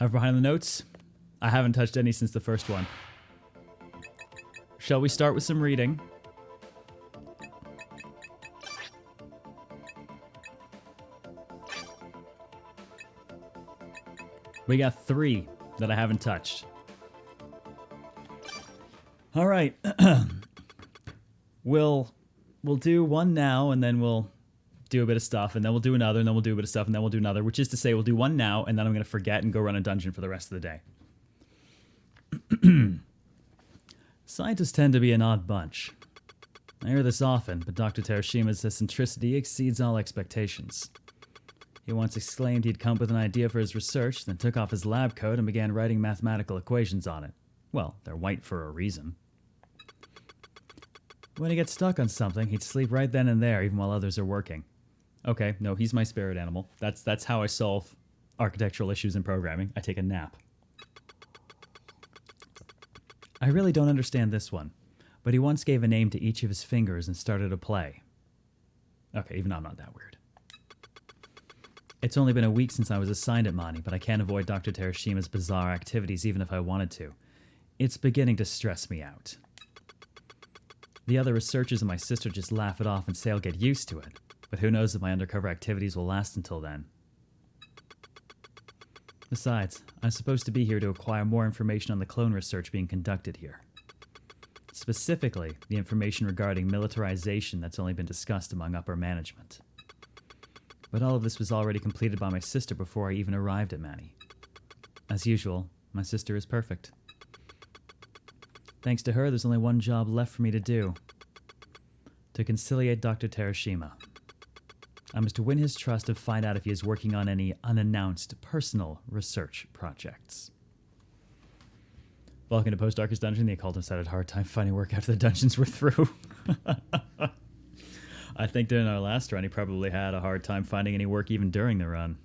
However, behind the notes, I haven't touched any since the first one. Shall we start with some reading? We got 3 that I haven't touched. All right. We'll do one now, and then we'll do a bit of stuff, and then we'll do another, and then we'll do a bit of stuff, and then we'll do another, which is to say we'll do one now, and then I'm going to forget and go run a dungeon for the rest of the day. Scientists tend to be an odd bunch. I hear this often, but Dr. Tereshima's eccentricity exceeds all expectations. He once exclaimed he'd come up with an idea for his research, then took off his lab coat and began writing mathematical equations on it. Well, they're white for a reason. When he gets stuck on something, he'd sleep right then and there, even while others are working. Okay, no, he's my spirit animal. That's how I solve architectural issues in programming. I take a nap. I really don't understand this one, but he once gave a name to each of his fingers and started a play. Okay, even though I'm not that weird. It's only been a week since I was assigned at Mani, but I can't avoid Dr. Tereshima's bizarre activities even if I wanted to. It's beginning to stress me out. The other researchers and my sister just laugh it off and say I'll get used to it, but who knows if my undercover activities will last until then. Besides, I'm supposed to be here to acquire more information on the clone research being conducted here. Specifically, the information regarding militarization that's only been discussed among upper management. But all of this was already completed by my sister before I even arrived at Mani. As usual, my sister is perfect. Thanks to her, there's only one job left for me to do. To conciliate Dr. Tereshima. I must win his trust and find out if he is working on any unannounced personal research projects. Welcome to Post-Darkest Dungeon. The occultist had a hard time finding work after the dungeons were through. I think during our last run, he probably had a hard time finding any work even during the run.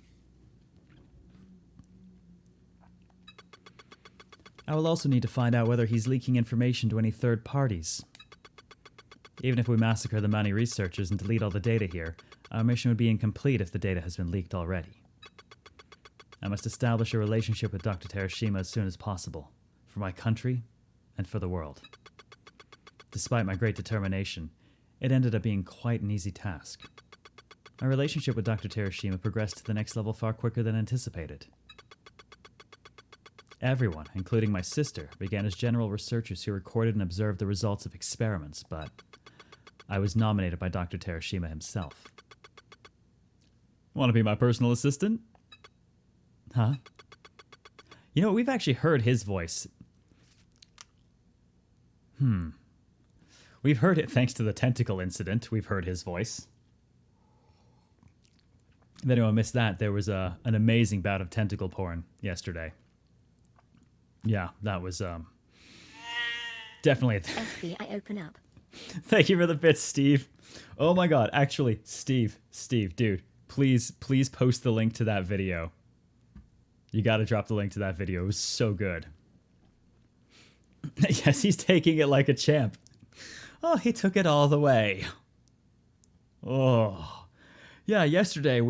I will also need to find out whether he's leaking information to any third parties. Even if we massacre the Mani researchers and delete all the data here, our mission would be incomplete if the data has been leaked already. I must establish a relationship with Dr. Tereshima as soon as possible, for my country and for the world. Despite my great determination, it ended up being quite an easy task. My relationship with Dr. Tereshima progressed to the next level far quicker than anticipated. Everyone, including my sister, began as general researchers who recorded and observed the results of experiments, but I was nominated by Dr. Tereshima himself. Want to be my personal assistant? Huh? You know, we've actually heard his voice. We've heard it thanks to the tentacle incident. We've heard his voice. If anyone missed that, there was an amazing bout of tentacle porn yesterday. Yeah, that was definitely... FBI, open up. Thank you for the bits, Steve. Oh my god, actually, Steve, dude, please post the link to that video. You gotta drop the link to that video. It was so good. Yes, he's taking it like a champ. Oh, he took it all the way. Oh. Yeah, yesterday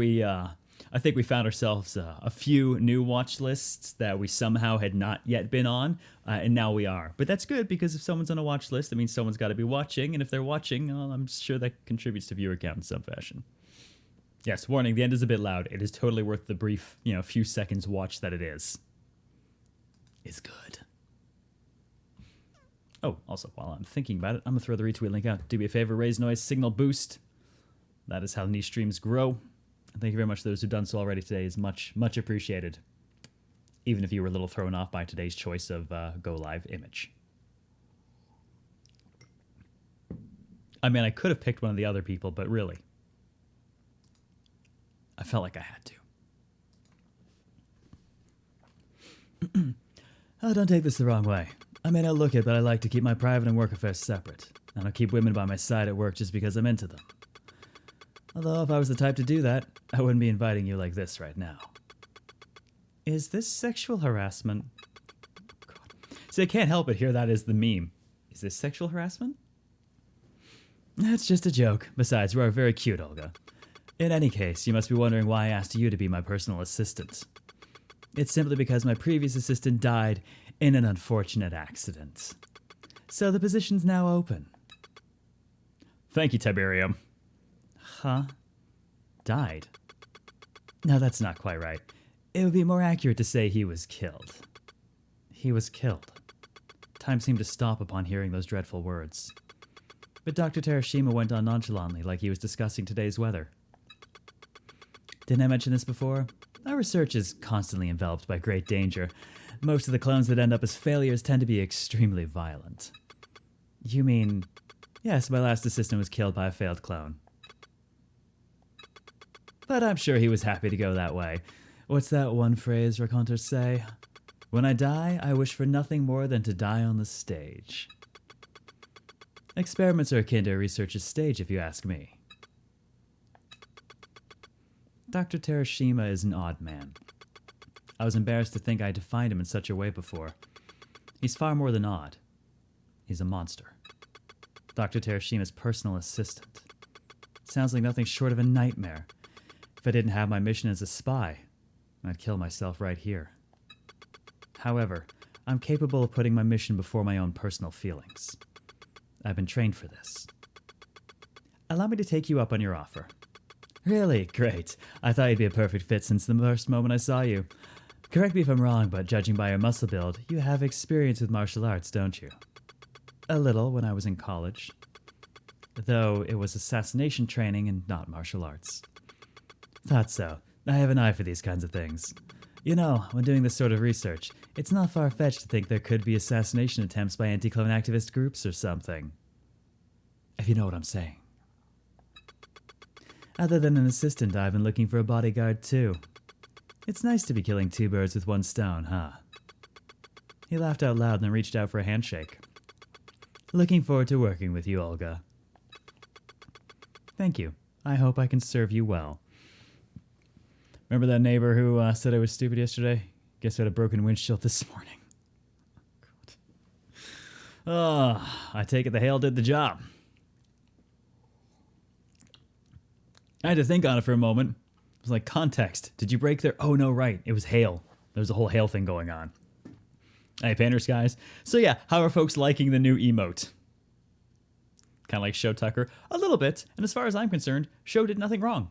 I think we found ourselves a few new watch lists that we somehow had not yet been on, and now we are. But that's good, because if someone's on a watch list, that means someone's got to be watching, and if they're watching, well, I'm sure that contributes to viewer count in some fashion. Yes, warning, the end is a bit loud. It is totally worth the brief, few seconds watch that it is. It's good. Oh, also, while I'm thinking about it, I'm going to throw the retweet link out. Do me a favor, raise noise, signal boost. That is how niche streams grow. Thank you very much to those who've done so already today. Is much appreciated. Even if you were a little thrown off by today's choice of Go Live image. I mean, I could have picked one of the other people, but really, I felt like I had to. Oh, don't take this the wrong way. I may not look it, but I like to keep my private and work affairs separate. I don't keep women by my side at work just because I'm into them. Although, if I was the type to do that, I wouldn't be inviting you like this right now. Is this sexual harassment? God. See, I can't help but hear that as the meme. Is this sexual harassment? That's just a joke. Besides, you are very cute, Olga. In any case, you must be wondering why I asked you to be my personal assistant. It's simply because my previous assistant died in an unfortunate accident. So the position's now open. Thank you, Tiberium. Huh? Died? No, that's not quite right. It would be more accurate to say he was killed. He was killed. Time seemed to stop upon hearing those dreadful words. But Dr. Terashima went on nonchalantly, like he was discussing today's weather. Didn't I mention this before? Our research is constantly enveloped by great danger. Most of the clones that end up as failures tend to be extremely violent. You mean... Yes, my last assistant was killed by a failed clone. But I'm sure he was happy to go that way. What's that one phrase raconteurs say? When I die, I wish for nothing more than to die on the stage. Experiments are akin to a researcher's stage, if you ask me. Dr. Terashima is an odd man. I was embarrassed to think I had defined him in such a way before. He's far more than odd. He's a monster. Dr. Terashima's personal assistant. Sounds like nothing short of a nightmare. If I didn't have my mission as a spy, I'd kill myself right here. However, I'm capable of putting my mission before my own personal feelings. I've been trained for this. Allow me to take you up on your offer. Really? Great. I thought you'd be a perfect fit since the first moment I saw you. Correct me if I'm wrong, but judging by your muscle build, you have experience with martial arts, don't you? A little when I was in college. Though it was assassination training and not martial arts. Thought so. I have an eye for these kinds of things. You know, when doing this sort of research, it's not far-fetched to think there could be assassination attempts by anti-clone activist groups or something. If you know what I'm saying. Other than an assistant, I've been looking for a bodyguard too. It's nice to be killing two birds with one stone, huh? He laughed out loud and then reached out for a handshake. Looking forward to working with you, Olga. Thank you. I hope I can serve you well. Remember that neighbor who said I was stupid yesterday? Guess I had a broken windshield this morning. I take it the hail did the job. I had to think on it for a moment. It was like, context. Did you break there? Oh, no, right. It was hail. There was a whole hail thing going on. Hey, painters, guys. So yeah, how are folks liking the new emote? Kind of like Show Tucker? A little bit. And as far as I'm concerned, Show did nothing wrong.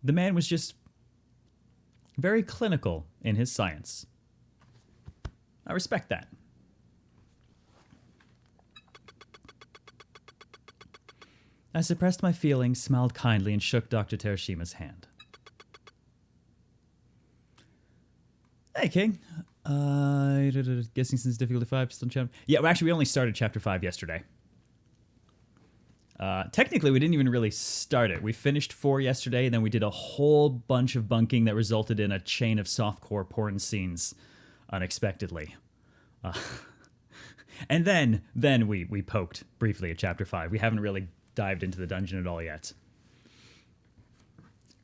The man was just very clinical in his science. I respect that. I suppressed my feelings, smiled kindly, and shook Dr. Terashima's hand. Hey, King. Guessing since difficulty 5, still chapter... Yeah, well, actually, we only started chapter 5 yesterday. Technically, we didn't even really start it. We finished 4 yesterday, and then we did a whole bunch of bunking that resulted in a chain of softcore porn scenes unexpectedly. And then we poked briefly at chapter 5. We haven't really dived into the dungeon at all yet.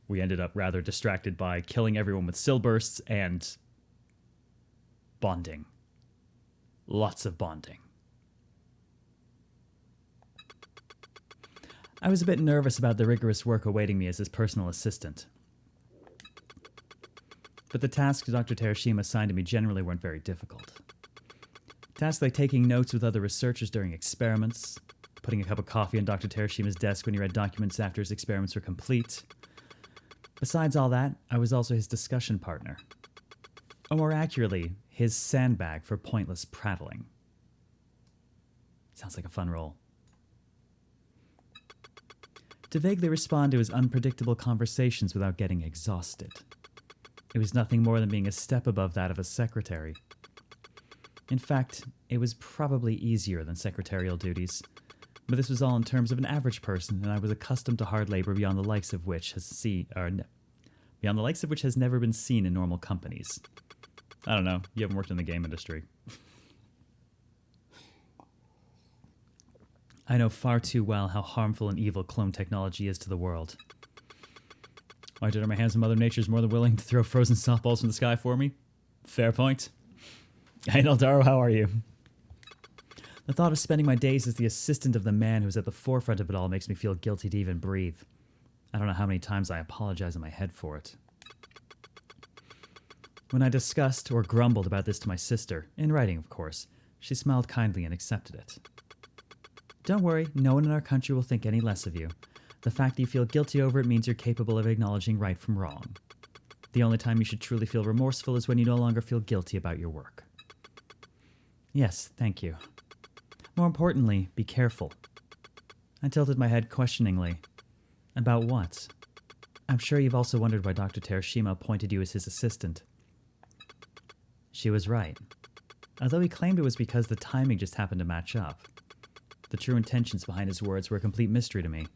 We ended up rather distracted by killing everyone with sil bursts and bonding. Lots of bonding. I was a bit nervous about the rigorous work awaiting me as his personal assistant. But the tasks Dr. Terashima assigned to me generally weren't very difficult. Tasks like taking notes with other researchers during experiments, putting a cup of coffee on Dr. Terashima's desk when he read documents after his experiments were complete. Besides all that, I was also his discussion partner. Or more accurately, his sandbag for pointless prattling. Sounds like a fun role. To vaguely respond to his unpredictable conversations without getting exhausted. It was nothing more than being a step above that of a secretary. In fact, it was probably easier than secretarial duties. But this was all in terms of an average person, and I was accustomed to hard labor beyond the likes of which has never been seen in normal companies. I don't know, you haven't worked in the game industry. I know far too well how harmful and evil clone technology is to the world. Why did my hands and Mother Nature's more than willing to throw frozen softballs from the sky for me? Fair point. Hey, Eldaro, how are you? The thought of spending my days as the assistant of the man who's at the forefront of it all makes me feel guilty to even breathe. I don't know how many times I apologize in my head for it. When I discussed or grumbled about this to my sister, in writing of course, she smiled kindly and accepted it. Don't worry, no one in our country will think any less of you. The fact that you feel guilty over it means you're capable of acknowledging right from wrong. The only time you should truly feel remorseful is when you no longer feel guilty about your work. Yes, thank you. More importantly, be careful. I tilted my head questioningly. About what? I'm sure you've also wondered why Dr. Terashima appointed you as his assistant. She was right. Although he claimed it was because the timing just happened to match up. The true intentions behind his words were a complete mystery to me.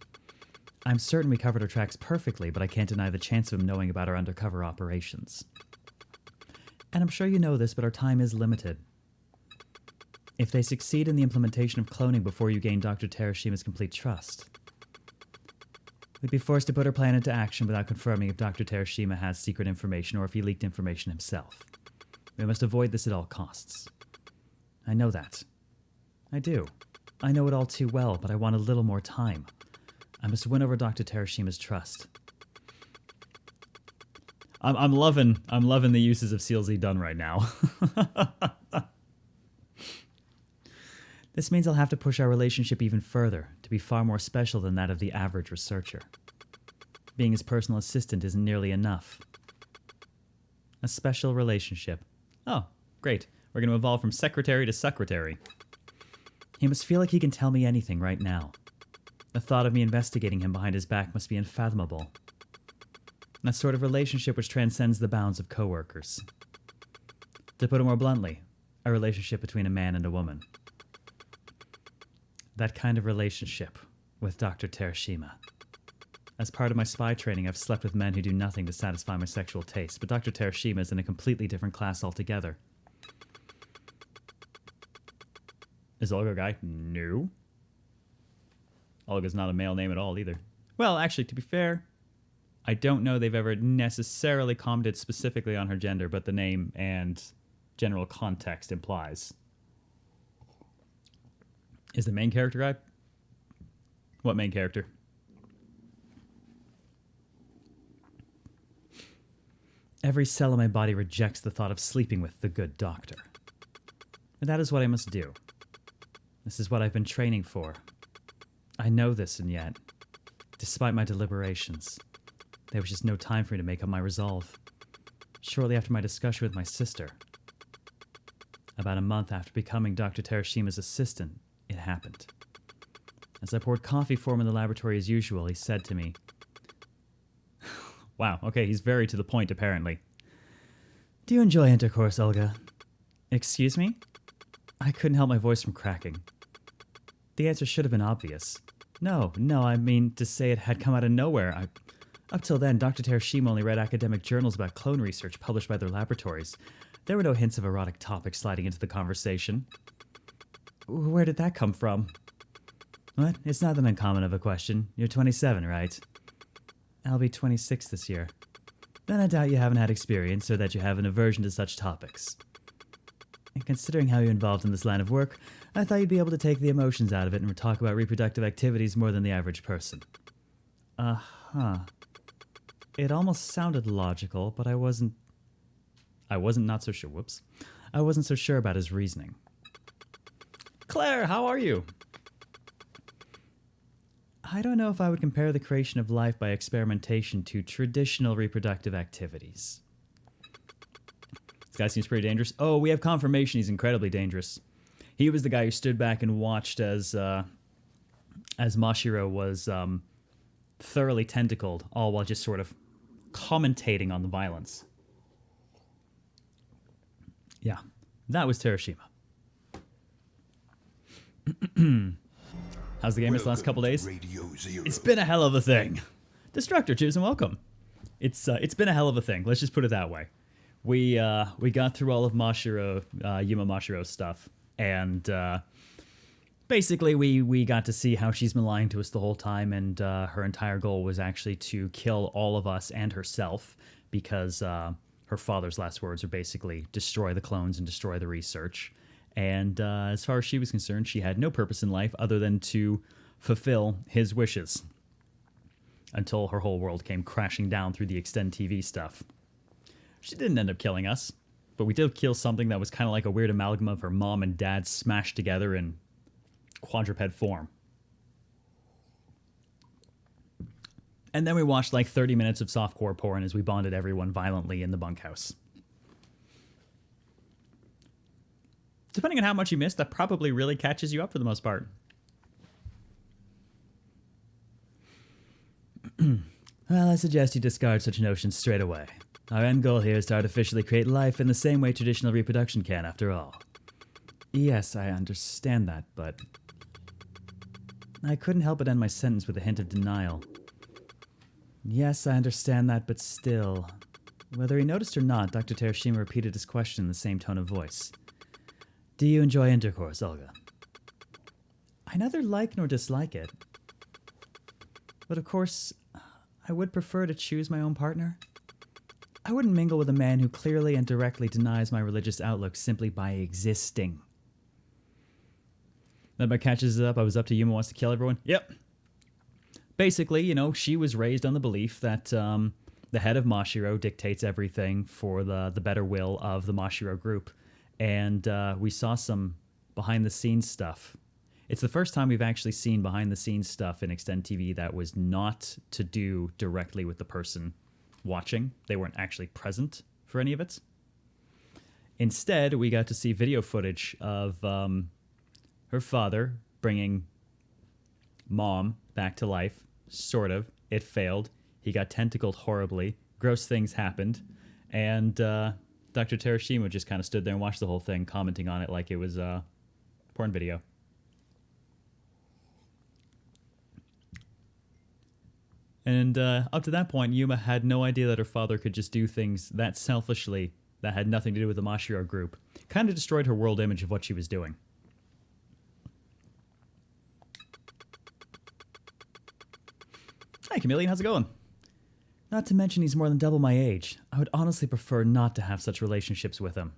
I'm certain we covered our tracks perfectly, but I can't deny the chance of him knowing about our undercover operations. And I'm sure you know this, but our time is limited. If they succeed in the implementation of cloning before you gain Dr. Terashima's complete trust, we'd be forced to put our plan into action without confirming if Dr. Terashima has secret information or if he leaked information himself. We must avoid this at all costs. I know that. I do. I know it all too well, but I want a little more time. I must win over Dr. Terashima's trust. I'm loving the uses of CLZ done right now. This means I'll have to push our relationship even further, to be far more special than that of the average researcher. Being his personal assistant isn't nearly enough. A special relationship. Oh, great. We're going to evolve from secretary to secretary. He must feel like he can tell me anything right now. The thought of me investigating him behind his back must be unfathomable. That sort of relationship which transcends the bounds of coworkers. To put it more bluntly, a relationship between a man and a woman. That kind of relationship with Dr. Terashima. As part of my spy training, I've slept with men who do nothing to satisfy my sexual taste, but Dr. Terashima is in a completely different class altogether. Is Olga a guy? No. Olga's not a male name at all either. Well, actually, to be fair, I don't know they've ever necessarily commented specifically on her gender, but the name and general context implies. Is the main character guy? What main character? Every cell in my body rejects the thought of sleeping with the good doctor. And that is what I must do. This is what I've been training for. I know this, and yet, despite my deliberations, there was just no time for me to make up my resolve. Shortly after my discussion with my sister, about a month after becoming Dr. Terashima's assistant, it happened. As I poured coffee for him in the laboratory as usual, he said to me, wow, okay, he's very to the point, apparently. Do you enjoy intercourse, Olga? Excuse me? I couldn't help my voice from cracking. The answer should have been obvious. No, I mean to say it had come out of nowhere. Up till then, Dr. Terashima only read academic journals about clone research published by their laboratories. There were no hints of erotic topics sliding into the conversation. Where did that come from? What? It's not that uncommon of a question. You're 27, right? I'll be 26 this year. Then I doubt you haven't had experience or that you have an aversion to such topics. And considering how you're involved in this line of work, I thought you'd be able to take the emotions out of it and talk about reproductive activities more than the average person. Uh-huh. It almost sounded logical, but I wasn't not so sure. Whoops. I wasn't so sure about his reasoning. Claire, how are you? I don't know if I would compare the creation of life by experimentation to traditional reproductive activities. This guy seems pretty dangerous. Oh, we have confirmation he's incredibly dangerous. He was the guy who stood back and watched as Mashiro was thoroughly tentacled, all while just sort of commentating on the violence. Yeah, that was Terashima. How's the game this last couple days? It's been a hell of a thing. Destructor, cheers and welcome. It's been a hell of a thing. Let's just put it that way. We got through all of Yuma Mashiro's stuff, and basically we got to see how she's been lying to us the whole time, and her entire goal was actually to kill all of us and herself, because her father's last words are basically destroy the clones and destroy the research. And as far as she was concerned, she had no purpose in life other than to fulfill his wishes, until her whole world came crashing down through the Extend TV stuff. She didn't end up killing us, but we did kill something that was kind of like a weird amalgam of her mom and dad smashed together in quadruped form. And then we watched like 30 minutes of softcore porn as we bonded everyone violently in the bunkhouse. Depending on how much you missed, that probably really catches you up for the most part. Well, I suggest you discard such notions straight away. Our end goal here is to artificially create life in the same way traditional reproduction can, after all. Yes, I understand that, but... I couldn't help but end my sentence with a hint of denial. Yes, I understand that, but still... Whether he noticed or not, Dr. Terashima repeated his question in the same tone of voice. Do you enjoy intercourse, Olga? I neither like nor dislike it. But of course, I would prefer to choose my own partner. I wouldn't mingle with a man who clearly and directly denies my religious outlook simply by existing. Then my catches up, I was up to Yuma wants to kill everyone. Yep. Basically, you know, she was raised on the belief that the head of Mashiro dictates everything for the better will of the Mashiro group. And we saw some behind-the-scenes stuff. It's the first time we've actually seen behind-the-scenes stuff in Extend TV that was not to do directly with the person watching. They weren't actually present for any of it. Instead, we got to see video footage of her father bringing mom back to life. Sort of. It failed. He got tentacled horribly. Gross things happened. And Dr. Terashima just kind of stood there and watched the whole thing, commenting on it like it was a porn video. And up to that point, Yuma had no idea that her father could just do things that selfishly that had nothing to do with the Mashiro group. Kind of destroyed her world image of what she was doing. Hi, Chameleon. How's it going? Not to mention he's more than double my age. I would honestly prefer not to have such relationships with him.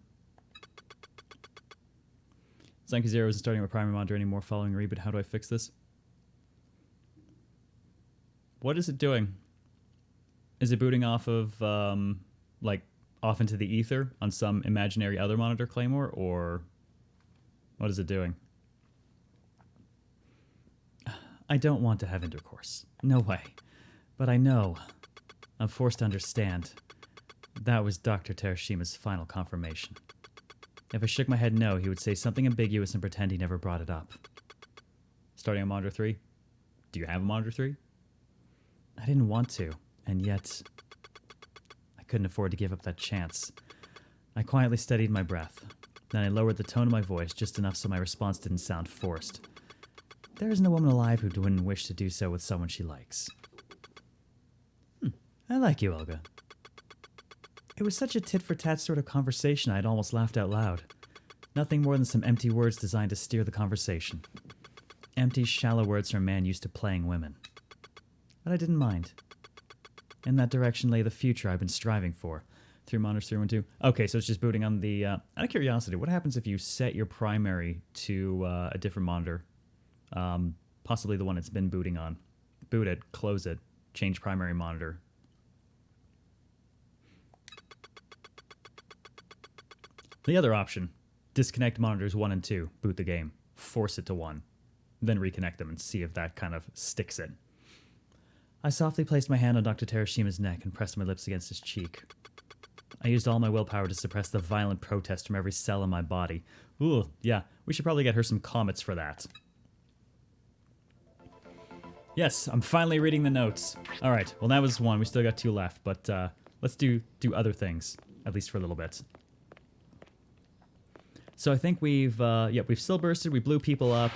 Zanki Zero isn't starting my primary monitor anymore following a reboot. How do I fix this? What is it doing? Is it booting off of, like, off into the ether on some imaginary other monitor, Claymore, or what is it doing? I don't want to have intercourse. No way. But I know. I'm forced to understand. That was Dr. Terashima's final confirmation. If I shook my head no, he would say something ambiguous and pretend he never brought it up. Starting on monitor 3? Do you have a monitor 3? I didn't want to, and yet I couldn't afford to give up that chance. I quietly steadied my breath. Then I lowered the tone of my voice just enough so my response didn't sound forced. There isn't a woman alive who wouldn't wish to do so with someone she likes. I like you, Olga. It was such a tit-for-tat sort of conversation I'd almost laughed out loud. Nothing more than some empty words designed to steer the conversation. Empty, shallow words from a man used to playing women. But I didn't mind. In that direction lay the future I've been striving for. 3 monitors, 3, 1, 2. Okay, so it's just booting on the... out of curiosity, what happens if you set your primary to a different monitor? Possibly the one it's been booting on. Boot it, close it, change primary monitor. The other option, disconnect monitors 1 and 2, boot the game, force it to 1, then reconnect them and see if that kind of sticks it. I softly placed my hand on Dr. Terashima's neck and pressed my lips against his cheek. I used all my willpower to suppress the violent protest from every cell in my body. Ooh, yeah, we should probably get her some comets for that. Yes, I'm finally reading the notes. Alright, well that was 1, we still got 2 left, but let's do other things, at least for a little bit. So I think we've still bursted, we blew people up.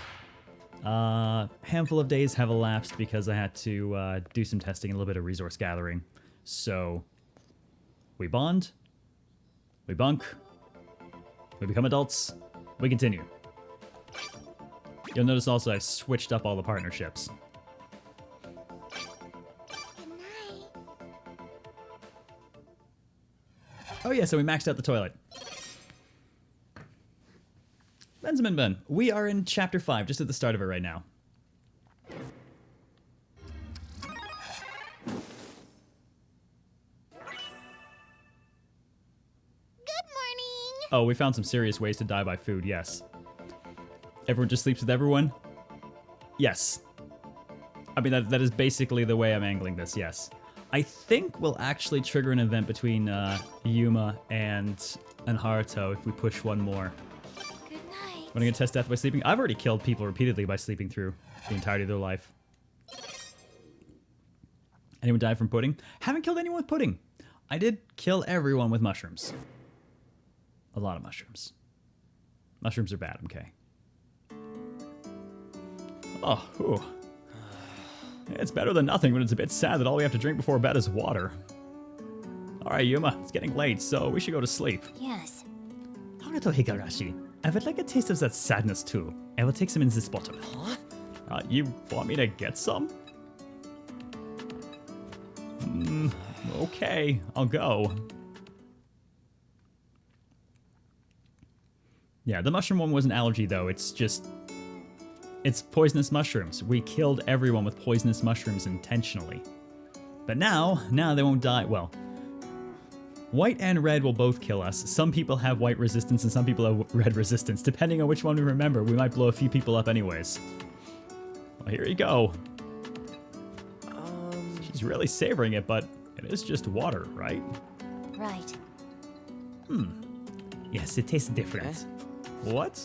Handful of days have elapsed because I had to do some testing and a little bit of resource gathering. So, we bond, we bunk, we become adults, we continue. You'll notice also I've switched up all the partnerships. Oh yeah, so we maxed out the toilet. Benjamin Ben, we are in Chapter 5, just at the start of it right now. Oh, we found some serious ways to die by food, yes. Everyone just sleeps with everyone? Yes. I mean, that is basically the way I'm angling this, yes. I think we'll actually trigger an event between Yuma and Haruto if we push one more. Good night. Want to get test death by sleeping? I've already killed people repeatedly by sleeping through the entirety of their life. Anyone died from pudding? Haven't killed anyone with pudding. I did kill everyone with mushrooms. A lot of mushrooms. Mushrooms are bad, okay. Oh, ooh. It's better than nothing, but it's a bit sad that all we have to drink before bed is water. Alright, Yuma, it's getting late, so we should go to sleep. Yes. Haruto Higurashi, I would like a taste of that sadness too. I will take some in this bottle. Huh? You want me to get some? Okay, I'll go. Yeah, the mushroom one was an allergy though, it's poisonous mushrooms. We killed everyone with poisonous mushrooms intentionally. But now they won't die. Well, white and red will both kill us. Some people have white resistance and some people have red resistance. Depending on which one we remember, we might blow a few people up anyways. Well, here you go. She's really savoring it, but it is just water, right? Right. Yes, it tastes different. What?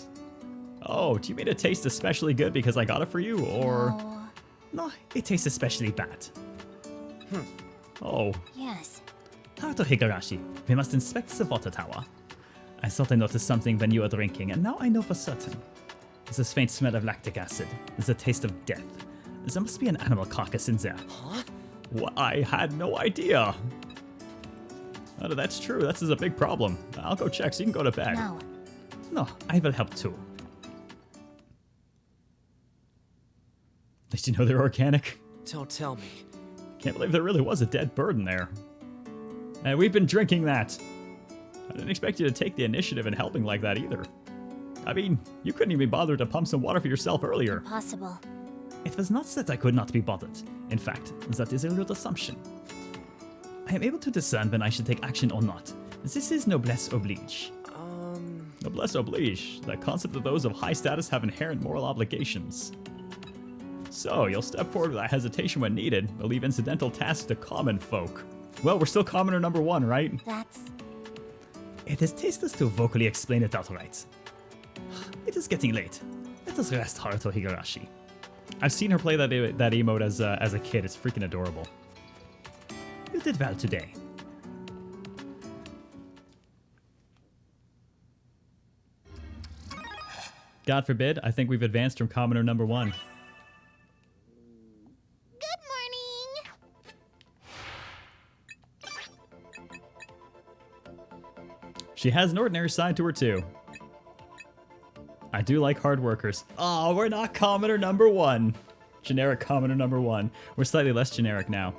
Oh, do you mean it tastes especially good because I got it for you, or... No, it tastes especially bad. Oh. Yes. Haruto Higurashi, we must inspect the water tower. I thought I noticed something when you were drinking, and now I know for certain. There's this faint smell of lactic acid. There's a taste of death. There must be an animal carcass in there. Huh? Well, I had no idea. Oh, that's true. That's a big problem. I'll go check so you can go to bed. No. No, I will help too. At least you know they're organic. Don't tell me. Can't believe there really was a dead bird in there. And we've been drinking that. I didn't expect you to take the initiative in helping like that either. I mean, you couldn't even bother to pump some water for yourself earlier. Impossible. It was not that I could not be bothered. In fact, that is a rude assumption. I am able to discern when I should take action or not. This is noblesse oblige. Noblesse oblige. The concept of those of high status have inherent moral obligations. So, you'll step forward without hesitation when needed, but leave incidental tasks to common folk. Well, we're still commoner number one, right? That's... It is tasteless to vocally explain it outright. It is getting late. Let us rest, Haruto Higurashi. I've seen her play that emote as a kid. It's freaking adorable. You did well today. God forbid, I think we've advanced from commoner number one. Good morning! She has an ordinary side to her too. I do like hard workers. Oh, we're not commoner number one. Generic commoner number one. We're slightly less generic now.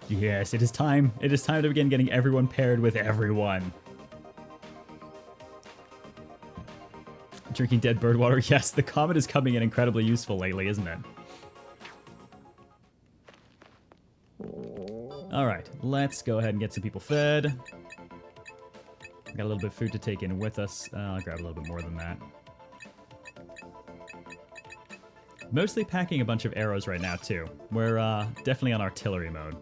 Yes, it is time. It is time to begin getting everyone paired with everyone. Drinking dead bird water. Yes, the comet is coming in incredibly useful lately, isn't it? Alright, let's go ahead and get some people fed. Got a little bit of food to take in with us. I'll grab a little bit more than that. Mostly packing a bunch of arrows right now, too. We're definitely on artillery mode.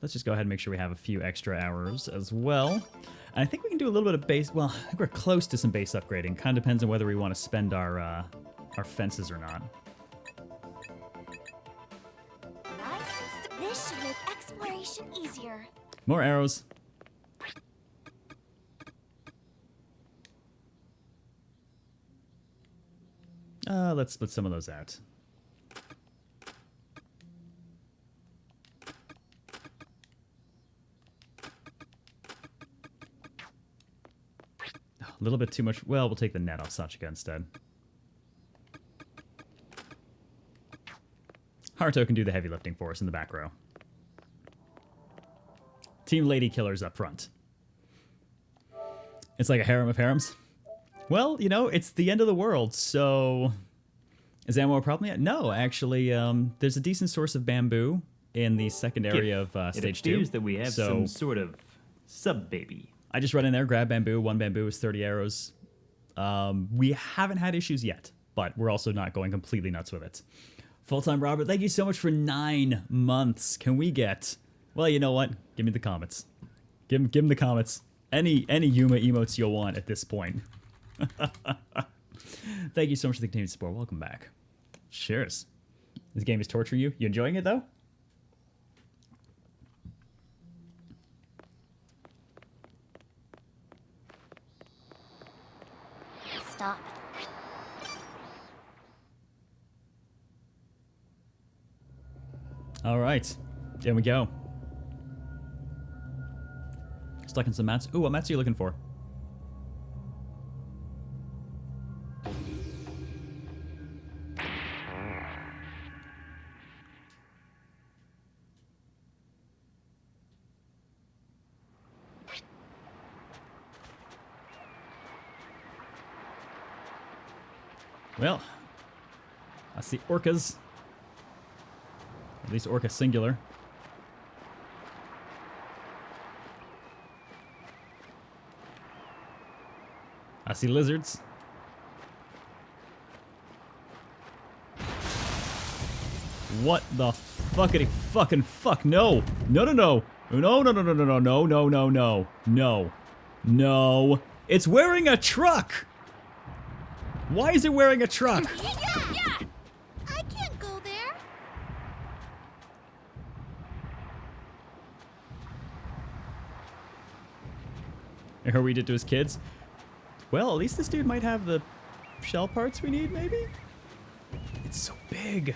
Let's just go ahead and make sure we have a few extra arrows as well. And I think we can do a little bit of base... Well, I think we're close to some base upgrading. Kind of depends on whether we want to spend our fences or not. This should make exploration easier. More arrows. Let's split some of those out. A little bit too much. Well, we'll take the net off Sachika instead. Haruto can do the heavy lifting for us in the back row. Team Lady Killers up front. It's like a harem of harems. Well, you know, it's the end of the world, so... Is ammo a problem yet? No, actually, there's a decent source of bamboo in the second area of stage 2. It appears that we have some sort of sub-baby. I just run in there, grab bamboo. 1 bamboo is 30 arrows. We haven't had issues yet, but we're also not going completely nuts with it. Full-time Robert, thank you so much for 9 months. Can we get... Well, you know what? Give me the comments. Give him the comments. Any Yuma emotes you'll want at this point. Thank you so much for the continued support. Welcome back. Cheers. This game is torturing you. You enjoying it, though? Stop. All right. There we go. Stuck in some mats. Ooh, what mats are you looking for? Well, I see orcas. At least orca singular. I see lizards. What the fuckity fucking fuck? No. No, no, no. No, no, no, no, no, no, no, no, no, no. No. No. It's wearing a truck! Why is it wearing a truck? Yeah! I can't go there. I heard what he did to his kids. Well, at least this dude might have the shell parts we need, maybe? It's so big.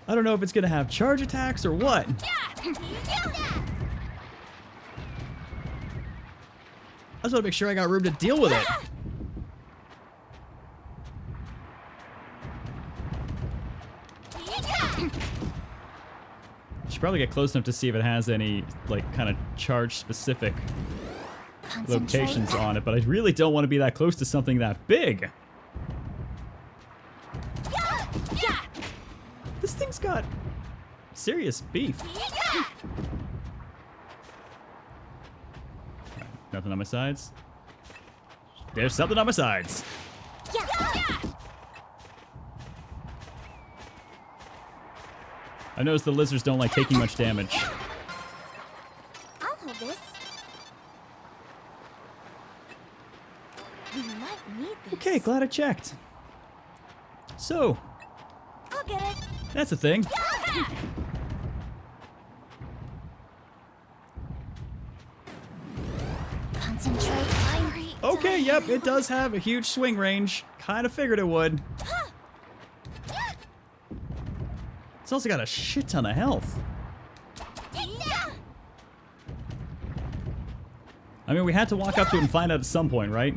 I don't know if it's gonna have charge attacks or what. I just want to make sure I got room to deal with it. Should probably get close enough to see if it has any, like, kind of charge-specific locations on it, but I really don't want to be that close to something that big. This thing's got serious beef. Nothing on my sides. There's something on my sides. I noticed the lizards don't like taking much damage. I'll hold this. We might need this. Okay, glad I checked. So, I'll get it. that's the thing. Concentrate. Hurry. Okay, yep, it does have a huge swing range. Kind of figured it would. It's also got a shit ton of health. I mean, we had to walk up to it and find out at some point, right?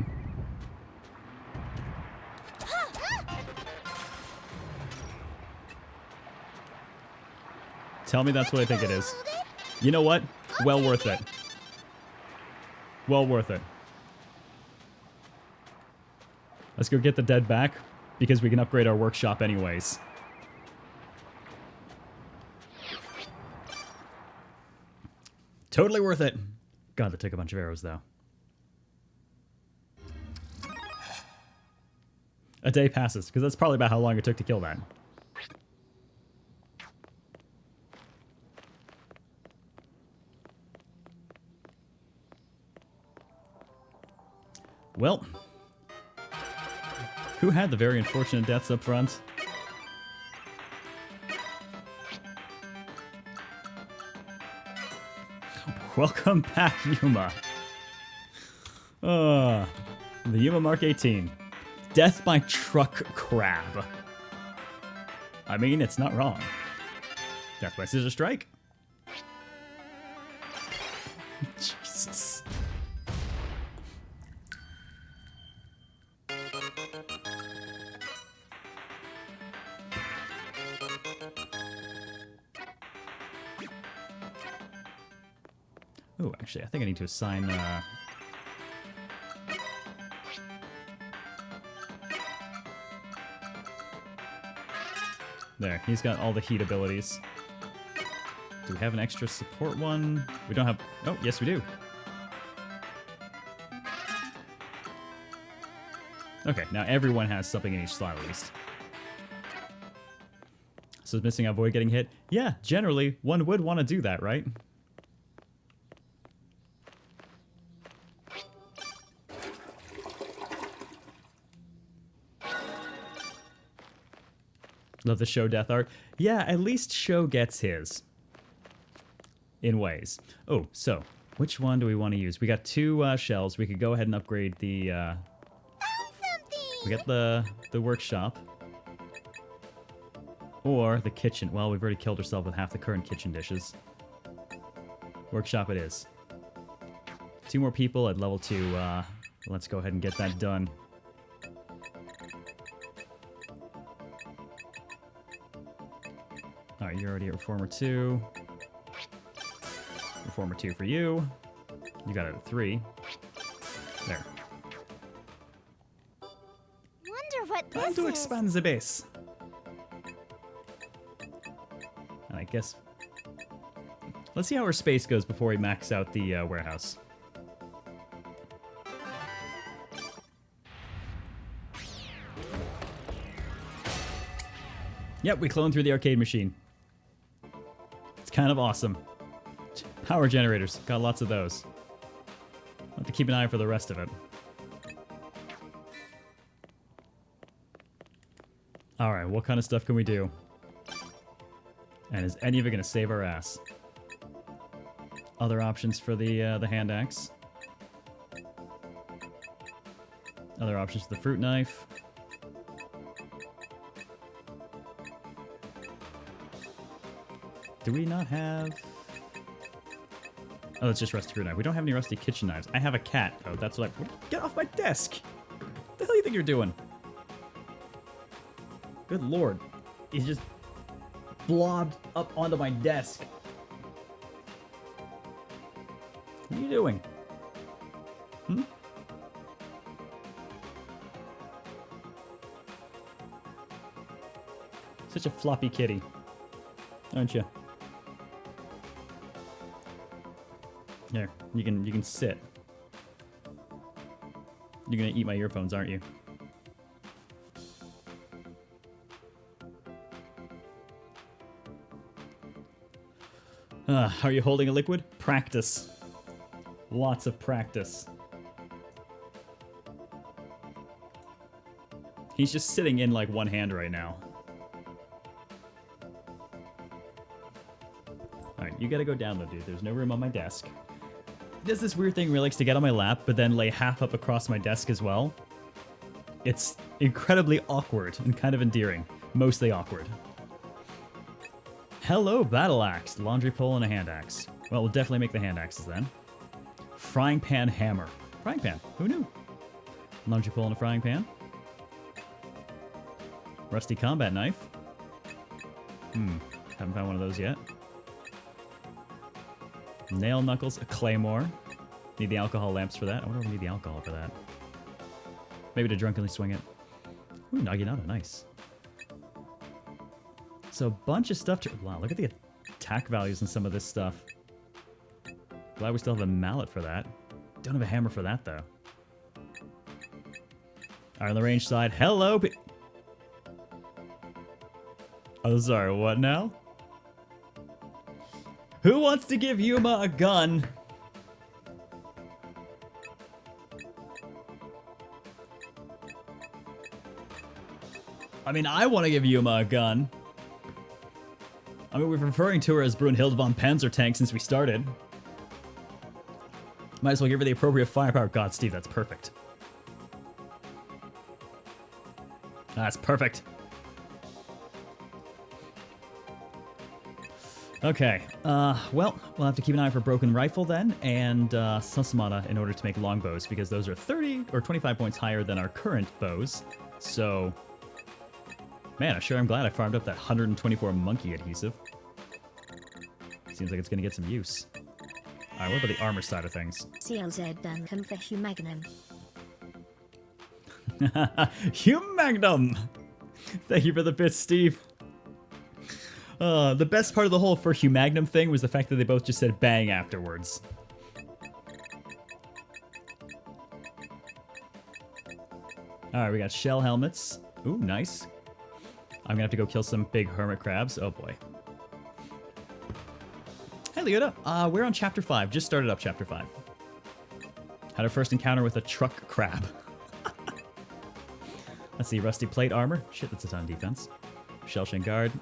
Tell me that's what I think it is. You know what? Well worth it. Well worth it. Let's go get the dead back, because we can upgrade our workshop anyways. Totally worth it. God, that took a bunch of arrows, though. A day passes, because that's probably about how long it took to kill that. Well, who had the very unfortunate deaths up front? Welcome back, Yuma. The Yuma Mark 18. Death by truck crab. I mean, it's not wrong. Death by scissor strike? Jesus. Oh, actually, I think I need to assign, There, he's got all the heat abilities. Do we have an extra support one? We don't have... Oh, yes we do. Okay, now everyone has something in each slot at least. So is missing avoid getting hit? Yeah, generally, one would want to do that, right? Love the show death art. Yeah, at least show gets his. In ways. Oh, so, which one do we want to use? We got two shells. We could go ahead and upgrade the... Found something! We got the workshop. Or the kitchen. Well, we've already killed ourselves with half the current kitchen dishes. Workshop it is. 2 more people at level 2. Let's go ahead and get that done. Alright, you're already at Reformer 2. Reformer 2 for you. You got it at 3. There. Wonder what Time this to is. expand the base. And I guess... Let's see how our space goes before we max out the warehouse. Yep, we cloned through the arcade machine. It's kind of awesome. Power generators, got lots of those. I'll have to keep an eye out for the rest of it. Alright, what kind of stuff can we do? And is any of it going to save our ass? Other options for the hand axe. Other options for the fruit knife. Do we not have... Oh, it's just rusty fruit knife. We don't have any rusty kitchen knives. I have a cat, though. That's what I... Get off my desk! What the hell do you think you're doing? Good lord. He's just blobbed up onto my desk. What are you doing? Hmm? Such a floppy kitty. Aren't you? Here, you can sit. You're gonna eat my earphones, aren't you? Are you holding a liquid? Practice. Lots of practice. He's just sitting in like one hand right now. Alright, you gotta go down though, dude. There's no room on my desk. He does this weird thing where he likes to get on my lap, but then lay half up across my desk as well. It's incredibly awkward and kind of endearing. Mostly awkward. Hello, battle axe, laundry pole, and a hand axe. Well, we'll definitely make the hand axes then. Frying pan hammer. Frying pan. Who knew? Laundry pole and a frying pan. Rusty combat knife. Haven't found one of those yet. Nail knuckles, a claymore. Need the alcohol lamps for that. I wonder if we need the alcohol for that. Maybe to drunkenly swing it. Ooh, Naginata, nice. So a bunch of stuff to... Wow, look at the attack values in some of this stuff. Glad we still have a mallet for that. Don't have a hammer for that, though. Alright, on the range side. Hello, oh, sorry, what now? Who wants to give Yuma a gun? I mean, I want to give Yuma a gun. I mean, we've been referring to her as Brunhilde von Panzertank since we started. Might as well give her the appropriate firepower. God, Steve, that's perfect. That's perfect. Okay, well, we'll have to keep an eye for Broken Rifle then, and Susamana in order to make longbows, because those are 30 or 25 points higher than our current bows. So, man, I'm glad I farmed up that 124 monkey adhesive. Seems like it's going to get some use. Alright, what about the armor side of things? CLZ dan confession magnum. Hum Magnum! Thank you for the bits, Steve. The best part of the whole for Humagnum thing was the fact that they both just said bang afterwards. Alright, we got shell helmets. Ooh, nice. I'm gonna have to go kill some big hermit crabs. Oh boy. Hey, Leota. We're on chapter 5. Just started up chapter 5. Had our first encounter with a truck crab. Let's see, rusty plate armor. Shit, that's a ton of defense. Shell shin guard.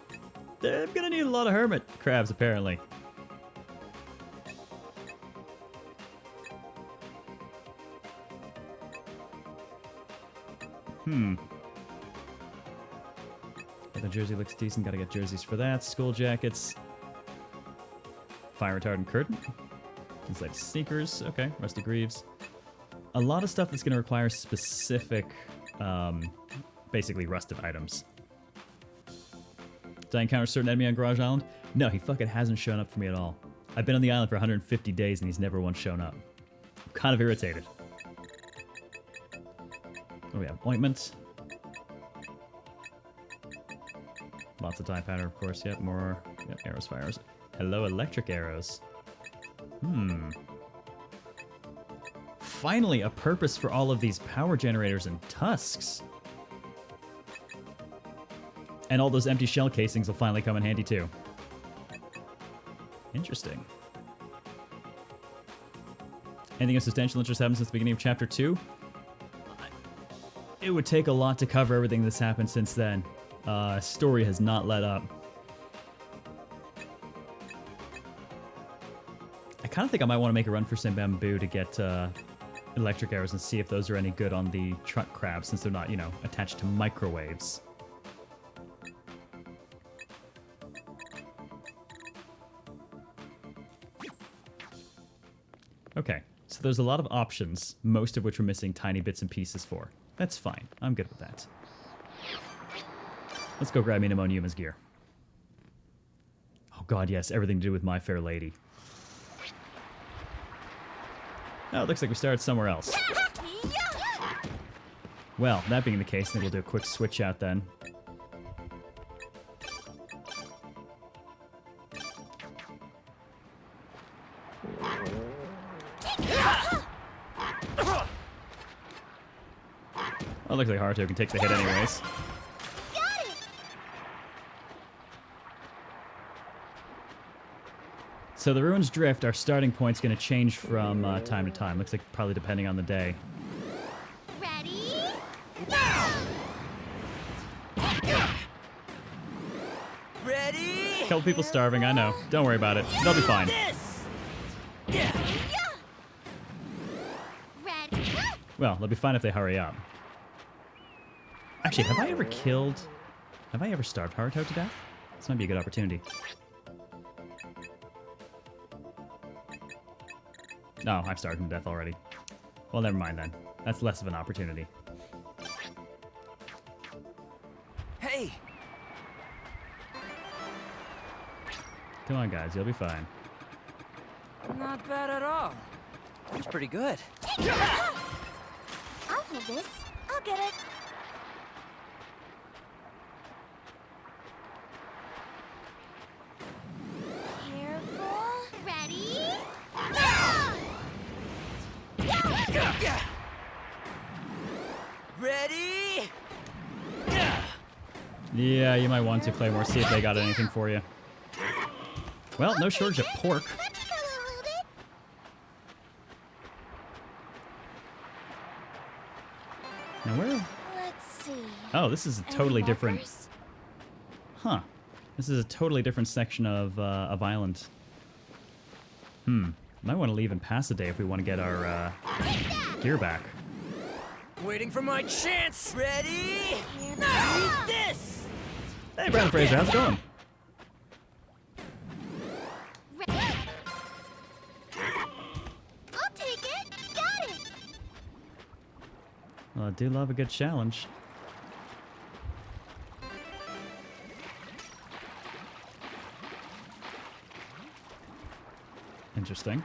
They're gonna need a lot of hermit crabs, apparently. The jersey looks decent. Gotta get jerseys for that. School jackets. Fire retardant curtain. Inside sneakers. Okay. Rusty greaves. A lot of stuff that's gonna require specific, basically rusted items. Did I encounter a certain enemy on Garage Island? No, he fucking hasn't shown up for me at all. I've been on the island for 150 days and he's never once shown up. I'm kind of irritated. Oh, we have ointment. Lots of dye powder, of course. Yep, more. Yep, arrows, fires. Hello, electric arrows. Finally, a purpose for all of these power generators and tusks. And all those empty shell casings will finally come in handy too. Interesting. Anything of substantial interest happened since the beginning of chapter 2? It would take a lot to cover everything that's happened since then. Story has not let up. I kind of think I might want to make a run for some bamboo to get electric arrows and see if those are any good on the truck crabs since they're not, you know, attached to microwaves. Okay, so there's a lot of options, most of which we're missing tiny bits and pieces for. That's fine. I'm good with that. Let's go grab me an Yuma's gear. Oh god, yes, everything to do with My Fair Lady. Oh, it looks like we started somewhere else. Well, that being the case, I think we'll do a quick switch out then. Oh, it looks like Haruto can take the hit anyways. So the Ruins Drift, our starting point's going to change from time to time. Looks like probably depending on the day. Ready? Ready? A couple people starving, I know. Don't worry about it. They'll be fine. Ready? Well, they'll be fine if they hurry up. Actually, have I ever starved Haruto to death? This might be a good opportunity. No, I've starved him to death already. Well, never mind then. That's less of an opportunity. Hey! Come on, guys. You'll be fine. Not bad at all. That's pretty good. I'll hold this. I'll get it. Careful. Ready? Ready? Yeah, you might want to play more, see if they got anything for you. Well, no shortage of pork. Now where? Let's see. Oh, this is a Any totally different. markers? Huh. This is a totally different section of island. Might want to leave and pass a day if we want to get our gear back. Waiting for my chance. Ready? Eat this. Hey, Brandon Fraser, how's it going? Ready? I'll take it. Got it. Well, I do love a good challenge. Interesting.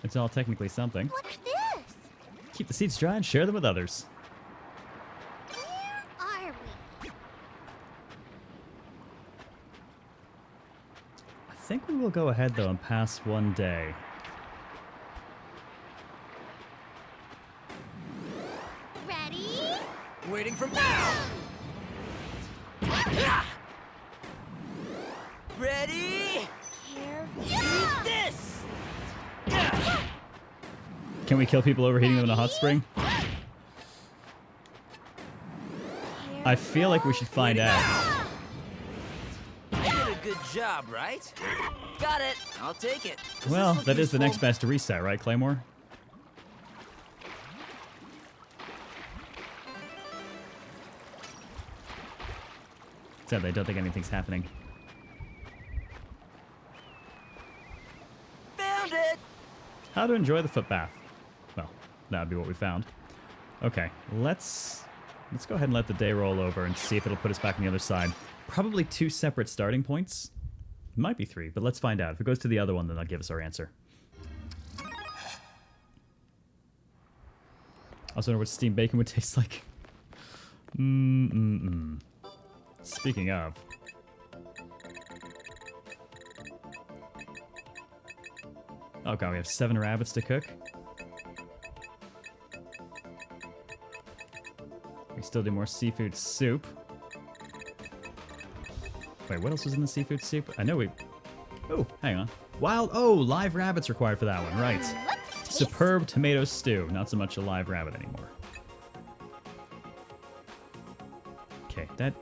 It's all technically something. What's this? Keep the seeds dry and share them with others. Where are we? think we will go ahead, though, and pass one day. Ready? Waiting for now. Ready? Careful. This. Can we kill people overheating them in a hot spring? I feel like we should find out. You did a good job, right? Got it. I'll take it. Does Well, this look that is the useful? next best reset, right, Claymore? Except I don't think anything's happening. Found it. How to enjoy the footbath. Well, that would be what we found. Okay, let's go ahead and let the day roll over and see if it'll put us back on the other side. Probably 2 separate starting points. Might be 3, but let's find out. If it goes to the other one, then that'll give us our answer. I also wonder what steamed bacon would taste like. Speaking of. Oh god, we have 7 rabbits to cook. We still do more seafood soup. Wait, what else was in the seafood soup? I know we... Oh, hang on. Live rabbits required for that one, right. Let's taste. Superb tomato stew. Not so much a live rabbit anymore. Okay, that...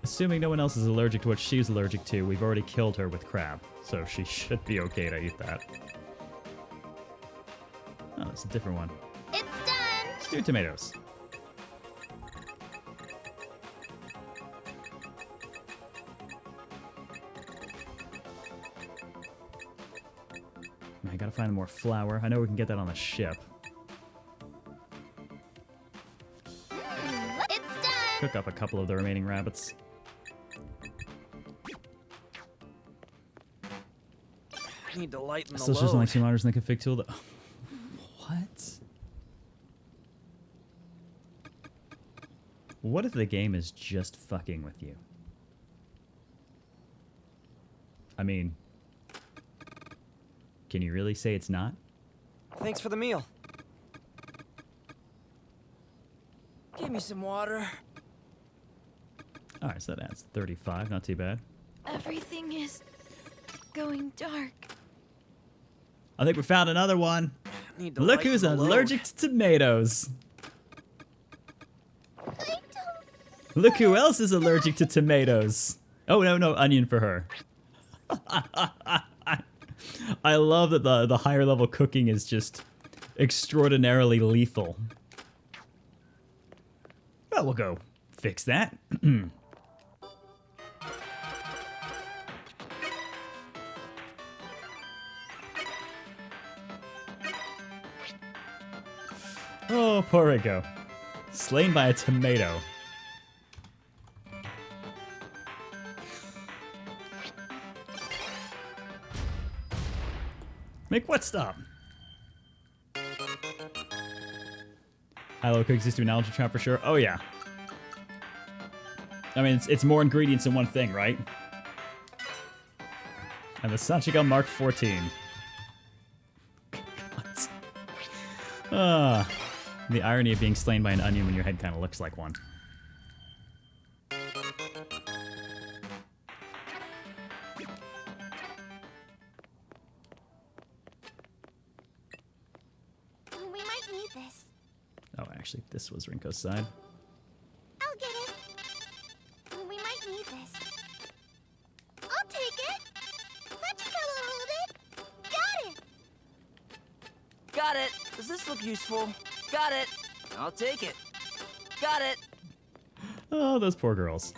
Assuming no one else is allergic to what she's allergic to, we've already killed her with crab. So she should be okay to eat that. Oh, that's a different one. It's done. Stewed tomatoes. I gotta find more flour. I know we can get that on the ship. It's done. Cook up a couple of the remaining rabbits. I need to lighten the So there's load. only 2 monitors in the config tool. What? What if the game is just fucking with you? I mean, can you really say it's not? Thanks for the meal. Give me some water. Alright, so that adds 35, not too bad. Everything is going dark. I think we found another one. Need to Look lighten who's the load. allergic to tomatoes. I don't. Look who else is allergic to tomatoes. Oh, no, onion for her. I love that the higher level cooking is just extraordinarily lethal. Well, we'll go fix that. Oh, poor Rico. Slain by a tomato. Make what stop? Hello cookies to an allergy trap for sure. Oh yeah. I mean, it's more ingredients in one thing, right? And the Sanchigal Mark 14. The irony of being slain by an onion when your head kind of looks like one. We might need this. Oh, actually, this was Rinko's side. I'll get it. We might need this. I'll take it. Sachiko will hold it. Got it. Got it. Does this look useful? Got it. I'll take it. Got it. Oh, those poor girls.